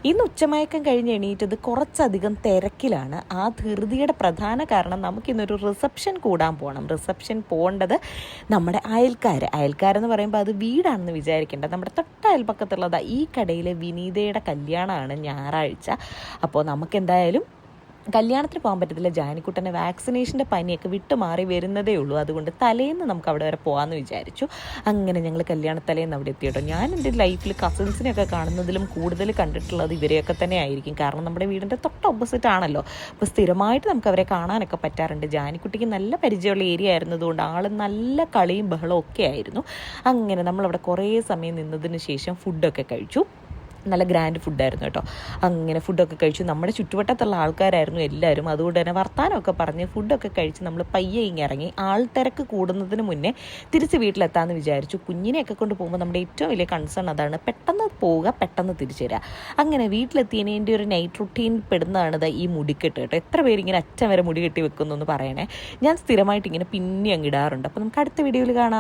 ഇന്ന് ഉച്ചമയക്കം കഴിഞ്ഞ് എണീറ്റത് കുറച്ചധികം തിരക്കിലാണ്. ആ ധൃതിയുടെ പ്രധാന കാരണം നമുക്കിന്നൊരു റിസപ്ഷൻ കൂടാൻ പോകണം. റിസപ്ഷൻ പോകേണ്ടത് നമ്മുടെ അയൽക്കാരെന്ന് പറയുമ്പോൾ അത് വീടാണെന്ന് വിചാരിക്കേണ്ട. നമ്മുടെ തൊട്ട അയൽപ്പക്കത്തുള്ളത് ഈ കടയിലെ വിനീതയുടെ കല്യാണമാണ് ഞായറാഴ്ച. അപ്പോൾ നമുക്കെന്തായാലും കല്യാണത്തിന് പോകാൻ പറ്റത്തില്ല. ജാനിക്കുട്ടനെ വാക്സിനേഷൻ്റെ പനിയൊക്കെ വിട്ടുമാറി വരുന്നതേ ഉള്ളൂ. അതുകൊണ്ട് തലേന്ന് നമുക്ക് അവിടെ വരെ പോകാമെന്ന് വിചാരിച്ചു. അങ്ങനെ ഞങ്ങൾ കല്യാണത്തലേന്ന് അവിടെ എത്തി കേട്ടോ. ഞാൻ എൻ്റെ ലൈഫിൽ കസിൻസിനെയൊക്കെ കാണുന്നതിലും കൂടുതൽ കണ്ടിട്ടുള്ളത് ഇവരെയൊക്കെ തന്നെ ആയിരിക്കും. കാരണം നമ്മുടെ വീടിൻ്റെ തൊട്ട് ഓപ്പോസിറ്റ് ആണല്ലോ. അപ്പോൾ സ്ഥിരമായിട്ട് നമുക്ക് അവരെ കാണാനൊക്കെ പറ്റാറുണ്ട്. ജാനിക്കുട്ടിക്ക് നല്ല പരിചയമുള്ള ഏരിയ ആയിരുന്നതുകൊണ്ട് ആൾ നല്ല കളിയും ബഹളവും ഒക്കെ ആയിരുന്നു. അങ്ങനെ നമ്മളവിടെ കുറേ സമയം നിന്നതിന് ശേഷം ഫുഡൊക്കെ കഴിച്ചു. നല്ല ഗ്രാൻഡ് ഫുഡായിരുന്നു കേട്ടോ. അങ്ങനെ ഫുഡൊക്കെ കഴിച്ചു. നമ്മുടെ ചുറ്റുവട്ടത്തുള്ള ആൾക്കാരായിരുന്നു എല്ലാവരും. അതുകൊണ്ട് തന്നെ വർത്താനമൊക്കെ പറഞ്ഞ് ഫുഡൊക്കെ കഴിച്ച് നമ്മൾ പയ്യെ ഇറങ്ങി. ആൾ തിരക്ക് കൂടുന്നതിന് മുന്നേ തിരിച്ച് വീട്ടിലെത്താമെന്ന് വിചാരിച്ചു. കുഞ്ഞിനെയൊക്കെ കൊണ്ട് പോകുമ്പോൾ നമ്മുടെ ഏറ്റവും വലിയ കൺസേൺ അതാണ്, പെട്ടെന്ന് പോവുക, പെട്ടെന്ന് തിരിച്ചു വരിക. അങ്ങനെ വീട്ടിലെത്തിയതിന് എൻ്റെ ഒരു നൈറ്റ് റുട്ടീൻ പെടുന്നതാണിത് ഈ മുടിക്കെട്ട് കേട്ടോ. എത്ര പേരിങ്ങനെ അറ്റം വരെ മുടി കെട്ടി വെക്കുന്നു എന്ന് പറയണേ. ഞാൻ സ്ഥിരമായിട്ട് ഇങ്ങനെ പിന്നെ അങ്ങിടാറുണ്ട്. അപ്പോൾ നമുക്ക് അടുത്ത വീഡിയോയിൽ കാണാം.